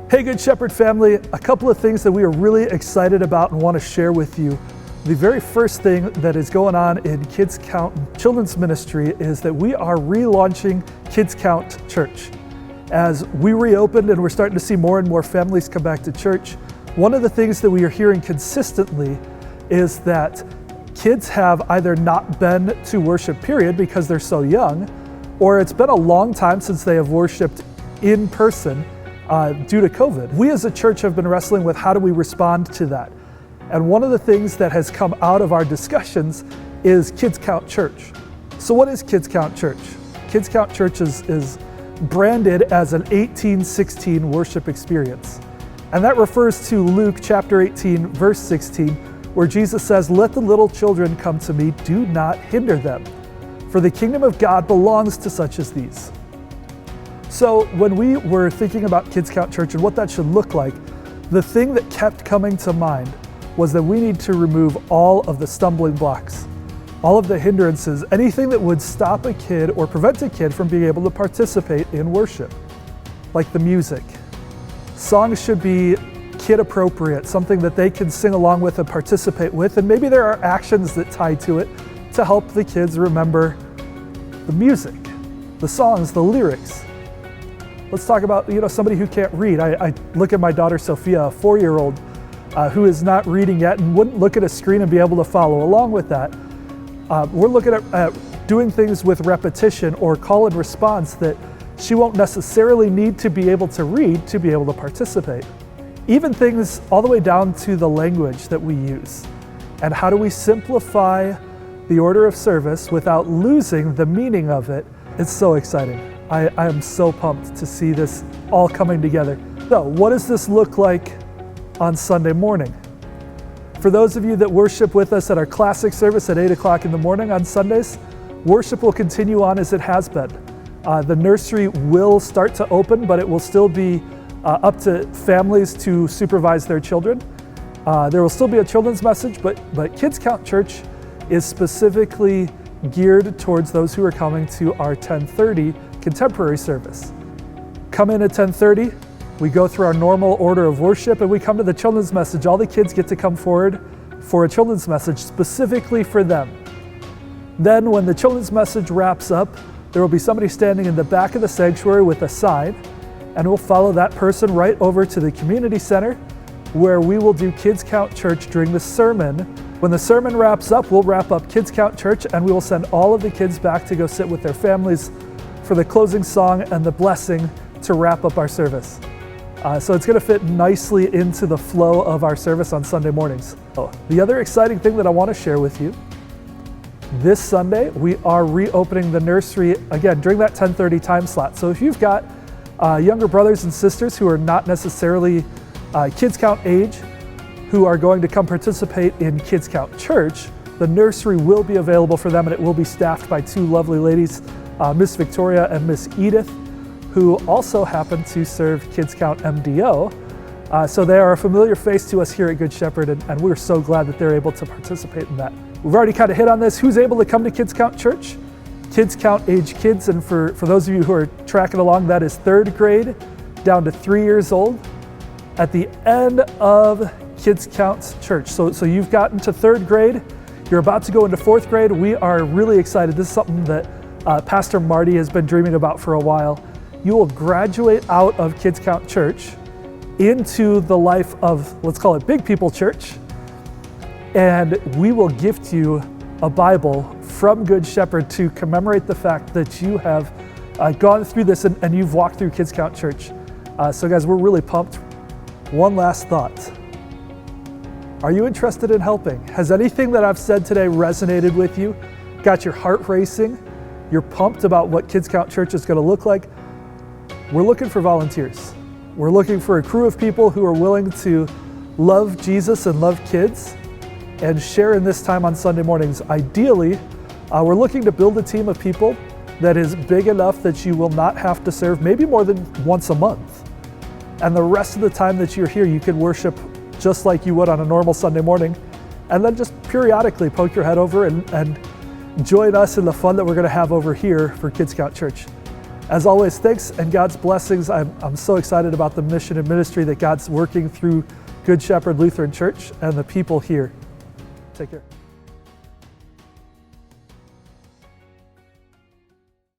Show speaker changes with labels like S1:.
S1: Hey, Good Shepherd family, a couple of things that we are really excited about and want to share with you. The very first thing that is going on in Kids Kount Children's Ministry is that we are relaunching Kids Kount Church. As we reopened and we're starting to see more and more families come back to church, one of the things that we are hearing consistently is that kids have either not been to worship period because they're so young, or it's been a long time since they have worshiped in person due to COVID. We as a church have been wrestling with how do we respond to that. And one of the things that has come out of our discussions is Kids Kount Church. So what is Kids Kount Church? Kids Kount Church is branded as an 18-16 worship experience. And that refers to Luke chapter 18, verse 16, where Jesus says, "Let the little children come to me, do not hinder them, for the kingdom of God belongs to such as these." So when we were thinking about Kids Kount Church and what that should look like, the thing that kept coming to mind was that we need to remove all of the stumbling blocks, all of the hindrances, anything that would stop a kid or prevent a kid from being able to participate in worship, like the music. Songs should be kid appropriate, something that they can sing along with and participate with, and maybe there are actions that tie to it to help the kids remember the music, the songs, the lyrics. Let's talk about, somebody who can't read. I look at my daughter Sophia, a 4-year-old, who is not reading yet and wouldn't look at a screen and be able to follow along with that. We're looking at doing things with repetition or call and response that she won't necessarily need to be able to read to be able to participate. Even things all the way down to the language that we use. And how do we simplify the order of service without losing the meaning of it? It's so exciting. I am so pumped to see this all coming together. So what does this look like on Sunday morning? For those of you that worship with us at our classic service at 8 o'clock in the morning on Sundays, worship will continue on as it has been. The nursery will start to open, but it will still be up to families to supervise their children. There will still be a children's message, but Kids Kount Church is specifically geared towards those who are coming to our 10:30 contemporary service. Come in at 10:30, we go through our normal order of worship, and we come to the children's message. All the kids get to come forward for a children's message specifically for them. Then when the children's message wraps up, there will be somebody standing in the back of the sanctuary with a sign, and we'll follow that person right over to the community center where we will do Kids Kount Church during the sermon. When the sermon wraps up, we'll wrap up Kids Kount Church, and we will send all of the kids back to go sit with their families for the closing song and the blessing to wrap up our service. So it's going to fit nicely into the flow of our service on Sunday mornings. The other exciting thing that I want to share with you, this Sunday we are reopening the nursery again during that 10:30 time slot. So if you've got younger brothers and sisters who are not necessarily Kids Kount age, who are going to come participate in Kids Kount Church, the nursery will be available for them, and it will be staffed by two lovely ladies, Miss Victoria and Miss Edith, who also happen to serve Kids Kount MDO. So they are a familiar face to us here at Good Shepherd, and we're so glad that they're able to participate in that. We've already kind of hit on this. Who's able to come to Kids Kount Church? Kids Kount age kids, and for those of you who are tracking along, that is 3rd grade down to 3 years old. At the end of Kids Kount Church, so you've gotten to 3rd grade, you're about to go into 4th grade. We are really excited. This is something that Pastor Marty has been dreaming about for a while. You will graduate out of Kids Kount Church into the life of, let's call it Big People Church, and we will gift you a Bible from Good Shepherd to commemorate the fact that you have gone through this and you've walked through Kids Kount Church. So guys, we're really pumped. One last thought. Are you interested in helping? Has anything that I've said today resonated with you? Got your heart racing? You're pumped about what Kids Kount Church is going to look like? We're looking for volunteers. We're looking for a crew of people who are willing to love Jesus and love kids and share in this time on Sunday mornings. Ideally, we're looking to build a team of people that is big enough that you will not have to serve maybe more than once a month. And the rest of the time that you're here, you can worship just like you would on a normal Sunday morning, and then just periodically poke your head over and join us in the fun that we're going to have over here for Kids Kount Church. As always, thanks and God's blessings. I'm so excited about the mission and ministry that God's working through Good Shepherd Lutheran Church and the people here. Take care.